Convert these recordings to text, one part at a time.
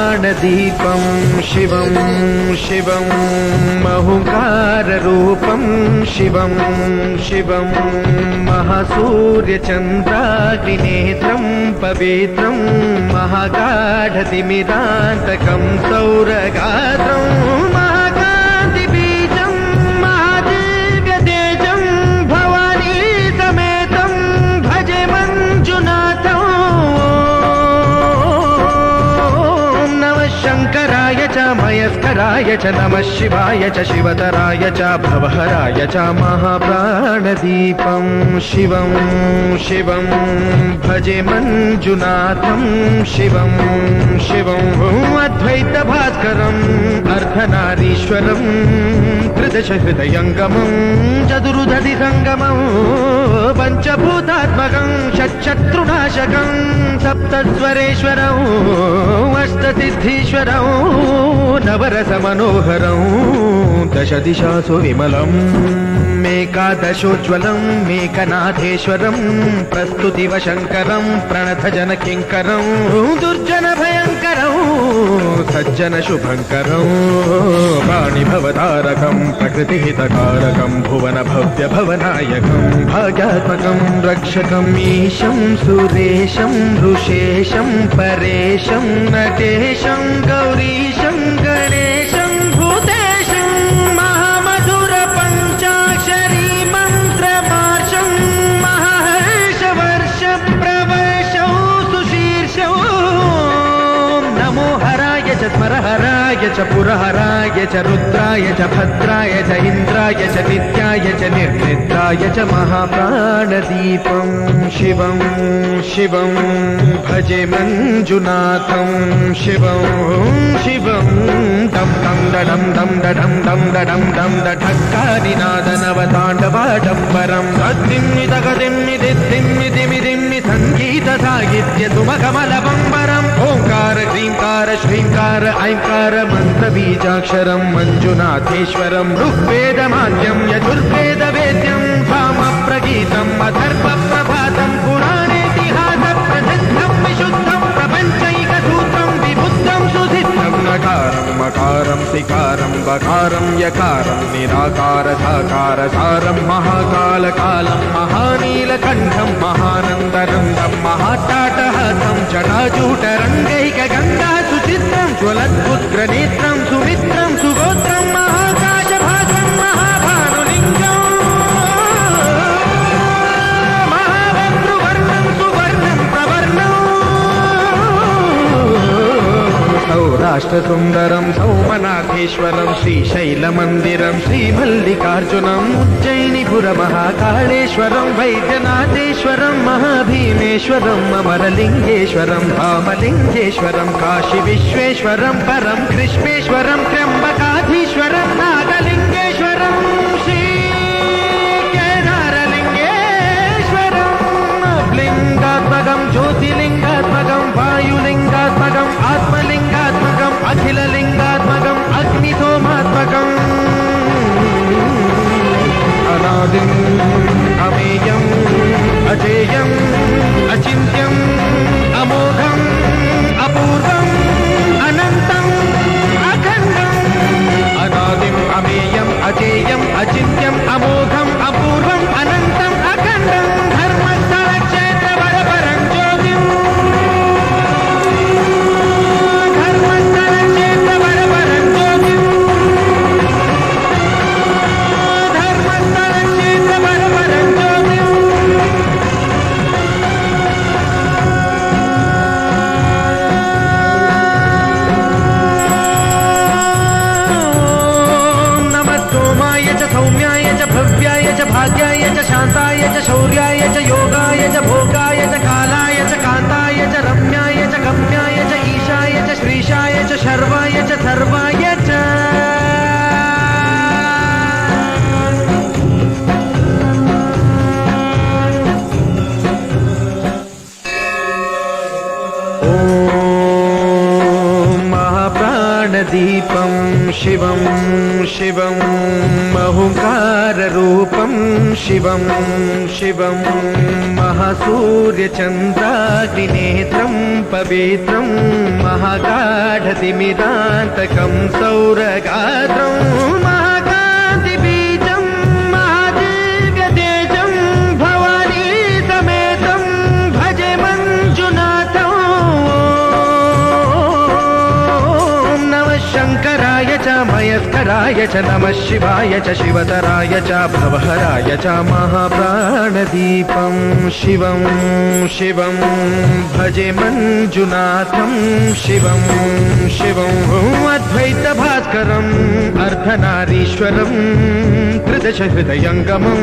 महाप्राणदीपं शिवं शिवं महुकाररूपं शिवं शिवं महासूर्यचन्द्राग्निनेत्रं पवित्रं महागाढतिमिरान्तकं सौरगात्रं महाकान्तिबीजं महादिव्यतेजं भवानी समेतं भजे मञ्जुनाथं। शङ्कराय च मयस्कराय च नमः शिवाय च शिवतराय च भवहराय च महाप्राणदीपं शिवं शिवं भजे मञ्जुनाथं शिवं शिवं अद्वैतभास्करम् अर्धनारीश्वरं त्रिदशहृदयङ्गमं चतुर्दधिसङ्गमं पञ्चभूतात्मकं षट्शत्रुनाशकं सप्तस्वरेश्वरं अष्टसिद्धीश्वरं नवरसमनोहरं दशदिशासु विमलम् मेकादशोज्ज्वलं मेकनाथेश्वरं प्रस्तुतिवशङ्करं प्रणतजनकिङ्करं दुर्जनभयङ्करं सज्जनशुभङ्करं वाणिभवतारकं प्रकृतिहितकारकं भुवनभव्यभवनायकं भाग्यात्मकं रक्षकम् ईशं सुरेशं ऋषेशं परेशं नटेशं गौरीशं गणेशं भूतेशं महामधुरपञ्चाक्षरी मन्त्रमार्षं महर्षवर्षप्रवर्षौ सुशीर्षौ नमो हराय च स्मरहराय च पुरहराय च रुद्राय च भद्राय च इन्द्राय च नित्याय च निर्निद्राय च महाप्राणदीपं शिवं शिवं भजे मञ्जुनाथं शिवं शिवं दं दं दडं दं दडं दं दडं दं दठक्कानिनादनवताण्डवाडम्बरं तद्दिम्मि तगदिम्मि दिद्दिम्मि दिमिदिम्मि सङ्गीतसाहित्य सुमकमलबम्बरम् ओङ्कार ह्रीङ्कार श्रीङ्कार ऐङ्कार मन्त्रबीजाक्षरं मञ्जुनाथेश्वरं ऋग्वेदमाद्यं यजुर्वेदवेद्यं सामप्रगीतम् अथर्वप्रभातं पुराणेतिहासप्रसिद्धं विशुद्धं प्रपञ्चैकसूत्रं विबुद्धं सुसिद्धं नकारं मकारं सिकारं बकारं यकारं निराकारधाकारसारं महाकालकालं महानीलकण्ठं महानन्दनन्दं महाटाटहासं जटाजूटरङ्गैकगङ्गा सुचित्रं ज्वलद्पुत्रनेत्रं सुमित्रं सुगोत्रं महाकाशभासं महाभानुलिङ्गं महावक्तृवर्णं सुवर्णं प्रवर्णं सौराष्ट्रसुन्दरं सौमनाथेश्वरं श्रीशैलमन्दिरं श्रीमल्लिकार्जुनम् उज्जयिनीपुरमहाकाळेश्वरं वैद्यनाथेश्वरं महाभीमेश्वरम् अमरलिङ्गेश्वरं रामलिङ्गेश्वरं काशीविश्वेश्वरं परं कृष्णेश्वरं त्र्यम्बकाधीश्वरं नागलिङ्गेश्वरं श्रीकेदारलिङ्गेश्वरं लिङ्गात्मकं ज्योतिलिङ्गात्मकं वायुलिङ्गात्मकम् आत्मलिङ्गात्मकम् अखिललिङ्गात्मकम् अग्निसोमात्मकम् अनादिम् अमेयम् अजेयम् अचिन्त्यम् अमोघम् अपूर्वम् अनन्तम् अखण्डम् अनादिम् अमेयम् अजेयम् अचिन्त्यम् अमोघम् अपूर्वम् अनन्तम् अखण्डम् धर्मस्थलक्षेत्रवरपरं ज्योतिम् धर्मस्थलक्षेत्रवरपरं ज्योतिम् धर्मस्थलक्षेत्रवरपरं ज्योतिम् शिवं शिवं ओंकाररूपं शिवं शिवं महासूर्यचन्द्राग्निनेत्रं पवित्रं महागाढतिमिरान्तकं सौरगात्रं महाकान्तिबीजं महादिव्यतेजं भवानी समेतं भजे मञ्जुनाथं। ॐ नमः शङ्कराय च मयस्कराय च नमः शिवाय च शिवतराय च भवहराय च महाप्राणदीपं शिवं शिवं भजे मञ्जुनाथं शिवं शिवं अद्वैतभास्करम् अर्धनारीश्वरं त्रिदशहृदयङ्गमं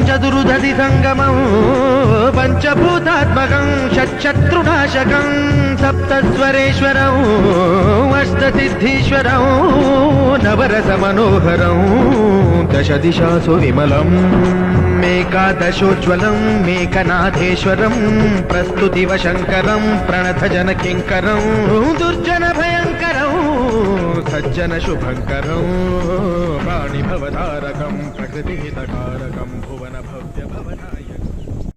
चतुर्दधिसङ्गमं पञ्चभूतात्मकं षट्शत्रुनाशकं सप्तस्वरेश्वरं अष्टसिद्धीश्वरं नवरसमनोहरं दशदिशासु विमलम् मेकादशोज्ज्वलं मेकनाथेश्वरं प्रस्तुतिवशङ्करं प्रणतजनकिङ्करं दुर्जनभयङ्करं सज्जनशुभङ्करं वाणिभवतारकं प्रकृतिहितकारकं भुवनभव्यभवनायकम्।